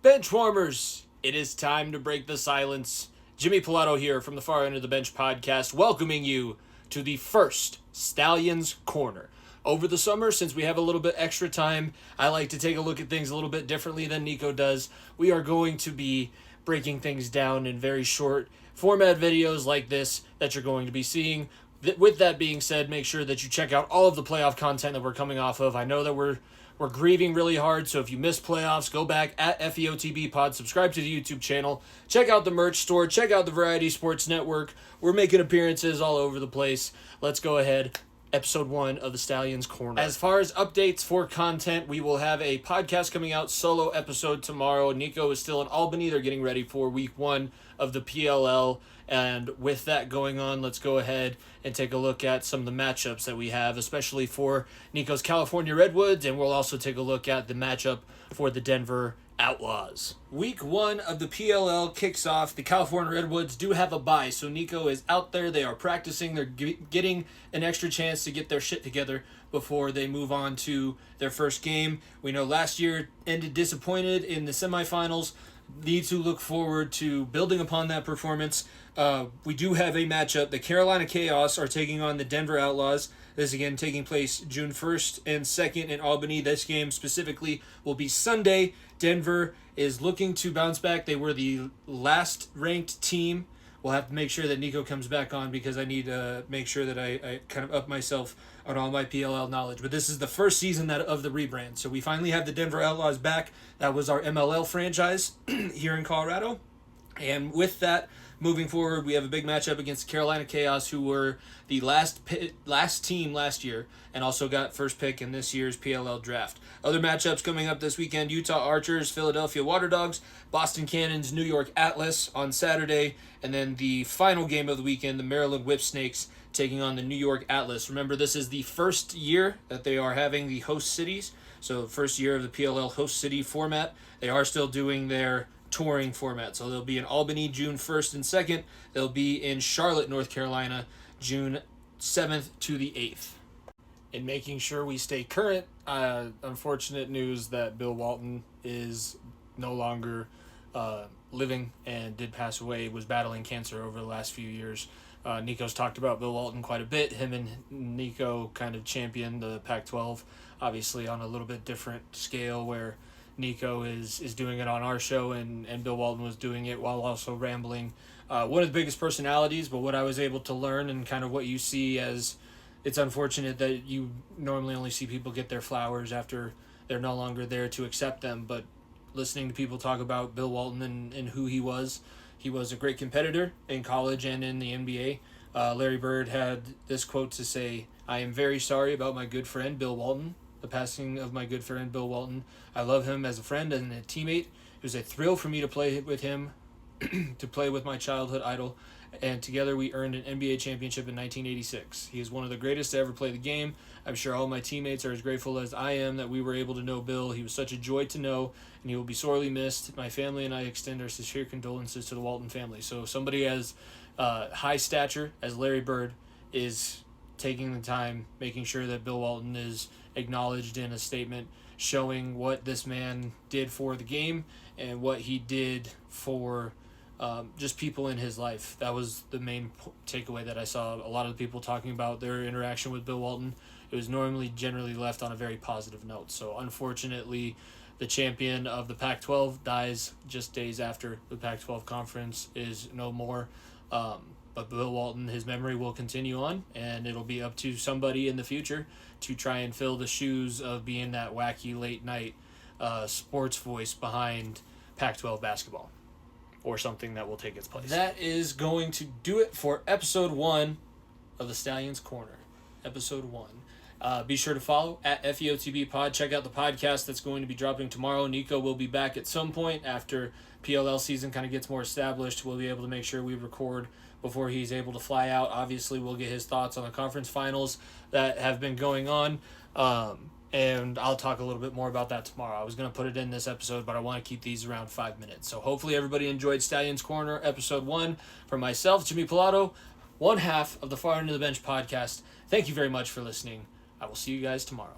Benchwarmers, it is time to break the silence. Jimmy Pallotto here from the Far End of the Bench podcast, welcoming you to the first Stallion's Corner. Over the summer, since we have a little bit extra time, I like to take a look at things a little bit differently than Nico does. We are going to be breaking things down in very short format videos like this that you're going to be seeing. With that being said, make sure that you check out all of the playoff content that we're coming off of. I know that we're grieving really hard, so if you missed playoffs, go back at FEOTB Pod, subscribe to the YouTube channel, check out the merch store, check out the Variety Sports Network. We're making appearances all over the place. Let's go ahead. Episode 1 of the Stallion's Corner. As far as updates for content, we will have a podcast coming out, solo episode tomorrow. Nico is still in Albany. They're getting ready for week 1 of the PLL. And with that going on, let's go ahead and take a look at some of the matchups that we have, especially for Nico's California Redwoods, and we'll also take a look at the matchup for the Denver Outlaws. Week 1 of the PLL kicks off. The California Redwoods do have a bye, so Nico is out there. They are practicing. They're getting an extra chance to get their shit together before they move on to their first game. We know last year ended disappointed in the semifinals. Need to look forward to building upon that performance. We do have a matchup. The Carolina Chaos are taking on the Denver Outlaws. This again taking place June 1st and 2nd in Albany. This game specifically will be Sunday. Denver is looking to bounce back. They were the last ranked team. We'll have to make sure that Nico comes back on because I need to make sure that I kind of up myself on all my PLL knowledge. But this is the first season of the rebrand. So we finally have the Denver Outlaws back. That was our MLL franchise here in Colorado. And with that, moving forward, we have a big matchup against the Carolina Chaos, who were the last team last year and also got first pick in this year's PLL draft. Other matchups coming up this weekend: Utah Archers, Philadelphia Water Dogs, Boston Cannons, New York Atlas on Saturday, and then the final game of the weekend, the Maryland Whip Snakes taking on the New York Atlas. Remember, this is the first year that they are having the host cities, so first year of the PLL host city format. They are still doing their touring format. So they'll be in Albany June 1st and 2nd. They'll be in Charlotte, North Carolina, June 7th to the 8th. In making sure we stay current, unfortunate news that Bill Walton is no longer living and did pass away, was battling cancer over the last few years. Nico's talked about Bill Walton quite a bit. Him and Nico kind of championed the Pac-12, obviously on a little bit different scale, where Nico is doing it on our show, and Bill Walton was doing it while also rambling. One of the biggest personalities, but what I was able to learn and kind of what you see as, it's unfortunate that you normally only see people get their flowers after they're no longer there to accept them, but listening to people talk about Bill Walton and who he was a great competitor in college and in the NBA. Larry Bird had this quote to say, "I am very sorry about my good friend Bill Walton, the passing of my good friend Bill Walton. I love him as a friend and a teammate. It was a thrill for me to play with him, to play with my childhood idol, and together we earned an NBA championship in 1986. He is one of the greatest to ever play the game. I'm sure all my teammates are as grateful as I am that we were able to know Bill. He was such a joy to know, and he will be sorely missed. My family and I extend our sincere condolences to the Walton family." So somebody as high stature as Larry Bird is taking the time, making sure that Bill Walton is acknowledged in a statement, showing what this man did for the game and what he did for just people in his life. That was the main takeaway that I saw. A lot of the people talking about their interaction with Bill Walton, it was normally generally left on a very positive note. So unfortunately, the champion of the Pac-12 dies just days after the Pac-12 conference is no more. But Bill Walton, his memory will continue on, and it'll be up to somebody in the future to try and fill the shoes of being that wacky late night sports voice behind Pac-12 basketball, or something that will take its place. That is going to do it for episode 1 of the Stallion's Corner. Episode 1. Be sure to follow at FEOTB Pod. Check out the podcast that's going to be dropping tomorrow. Nico will be back at some point after PLL season kind of gets more established. We'll be able to make sure we record before he's able to fly out. Obviously, we'll get his thoughts on the conference finals that have been going on. And I'll talk a little bit more about that tomorrow. I was going to put it in this episode, but I want to keep these around 5 minutes. So hopefully everybody enjoyed Stallion's Corner, episode 1. For myself, Jimmy Pallotto, one half of the Far End of the Bench podcast. Thank you very much for listening. I will see you guys tomorrow.